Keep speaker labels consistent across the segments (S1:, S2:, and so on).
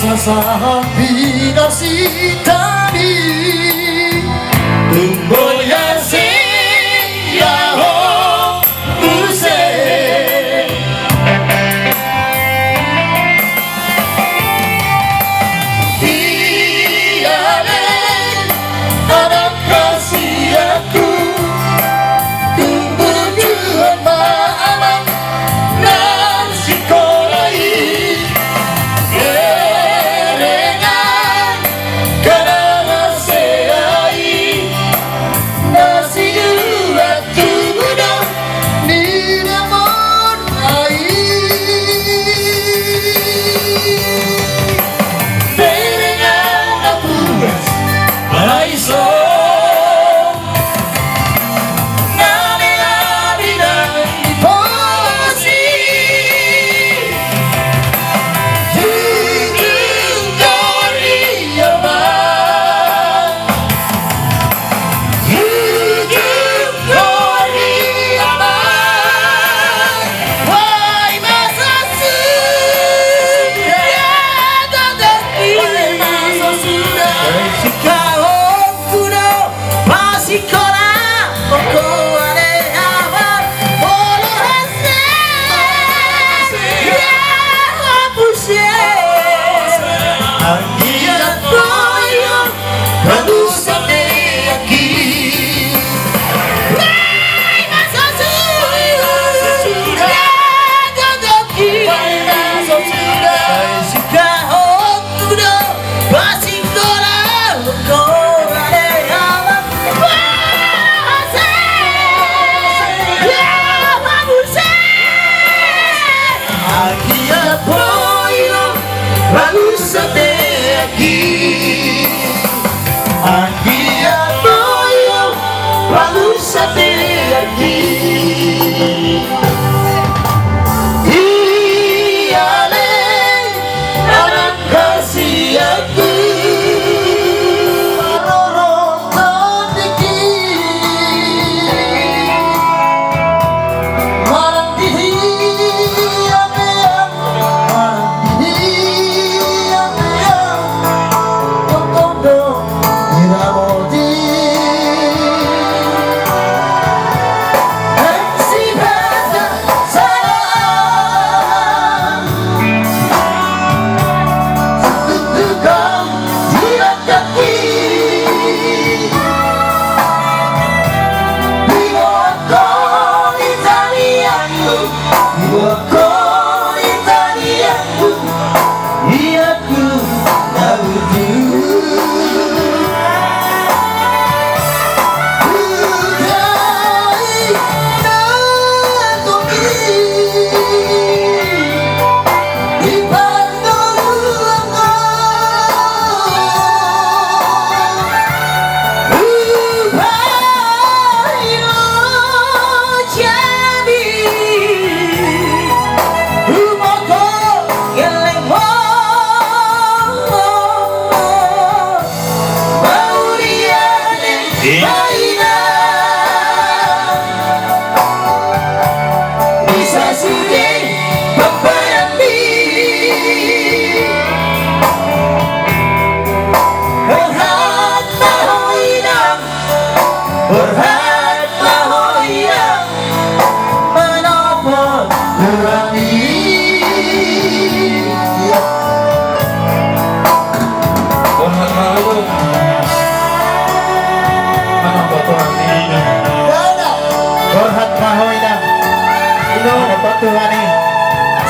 S1: Sasabiの下に燃やせ矢をうせTiada anak kasihaku Kemudian malam dan sekolai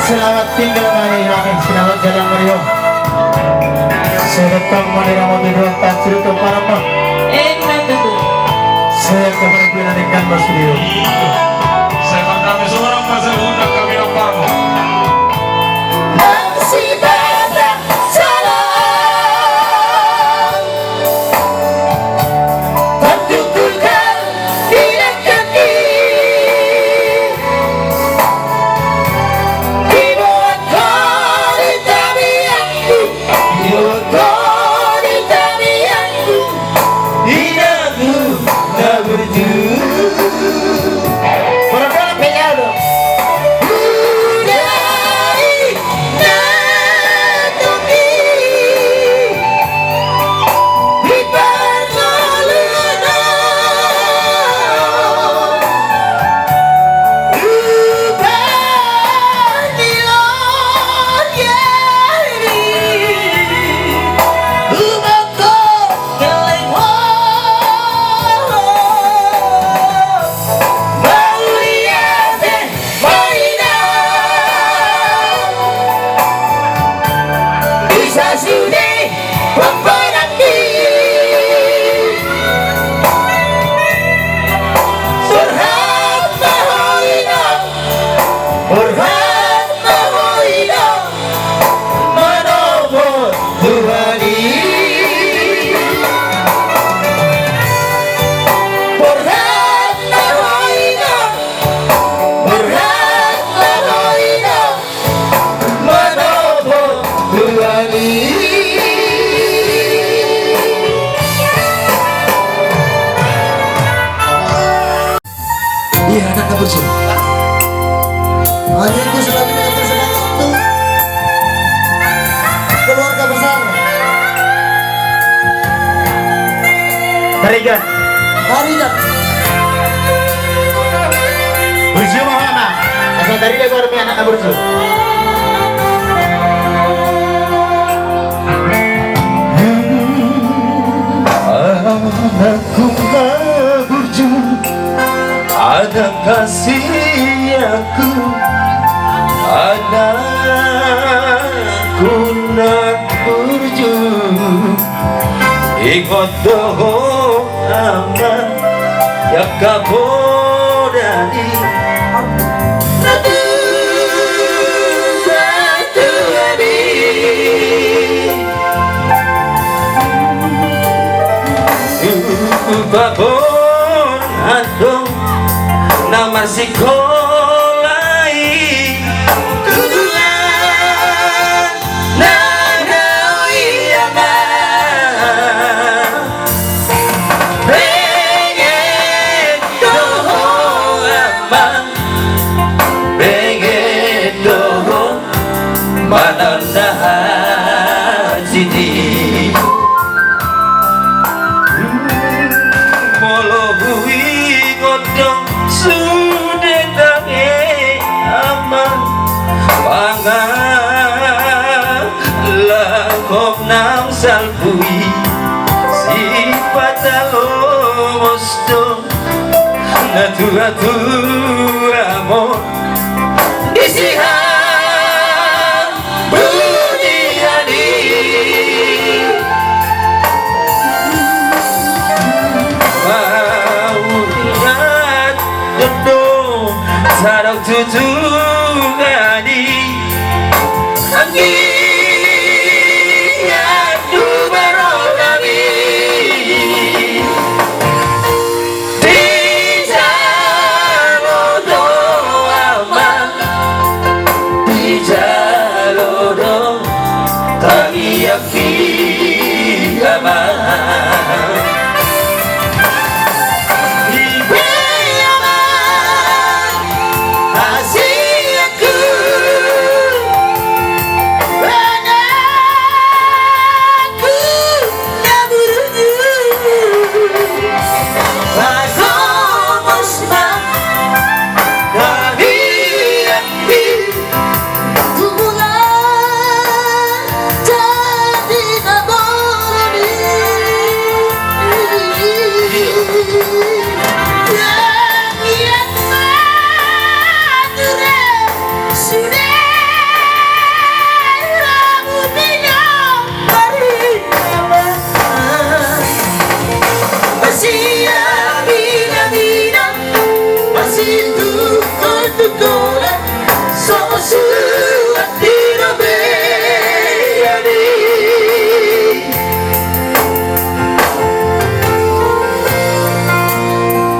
S2: Selamat tinggal kami selamat jalan Mario. Saya datang menerima mobil tak cerita para mak. Saya kebetulan ikan Basulio.
S3: Saya kami seorang pasal undang kami Parmo.
S1: Para sudah berpergi. Berhat mahoina, berhat mahoina, manobo duhani. Berhat mahoina, berhat mahoina, manobo duhani. Iya, anak bersih. Hadirku selalu dengan bersemangat untuk keluarga besar.
S2: Tarigan.
S1: Harigan.
S2: Burju mana? Asal dari dia gua anak burju.
S1: Anakku nggak burju, ada kasih aku. Anakku nggak burju, ikut doa aman ya kabodani. Babon adong nama sekolai tuduhan nanawi aman pengen doho aman pengen doho mananahan sini. Sudah tangi aman pangan langkop nang salpui sifat alomosto natu-natu amor disihan budi hadi. Sarang tutugani angin adu barogami di jalodo aman di jalodo tangi api aman.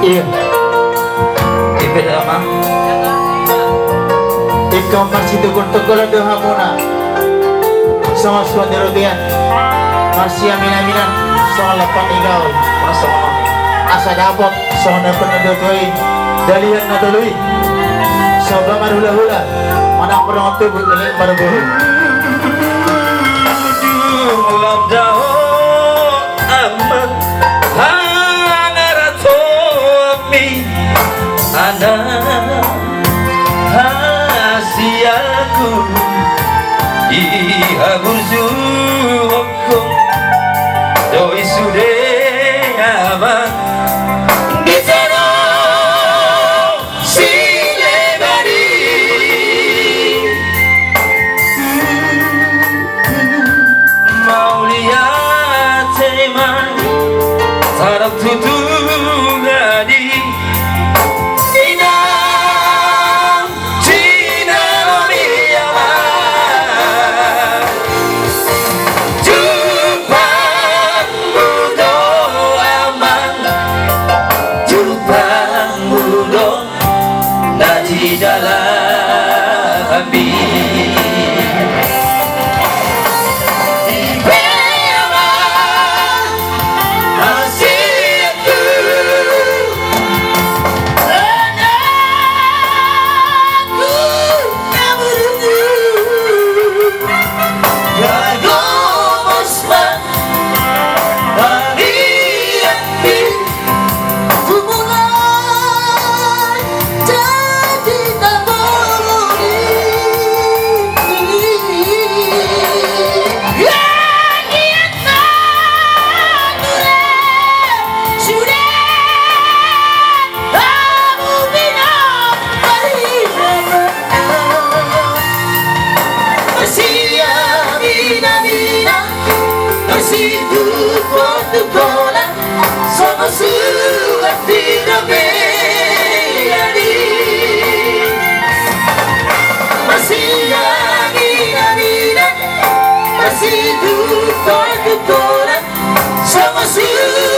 S2: Iya. Ibet ama. Ikaw masih tukul-tukul doha muna. Sama suami rodian. Masih amin-aminan. Sama lapan igaw. Masa asa dapat. Sama dapat nadutui. Dalihan nadului. Soba marhula-hula. Mana perang tubuh ini baru buhu.
S1: Ulam daho aman. Anak hasiaku iha burjuku doi sudah aman di sana sini bari masih dukung-dukunglah sama surat tidak beri masih angin-anginan masih dukung-dukunglah sama surat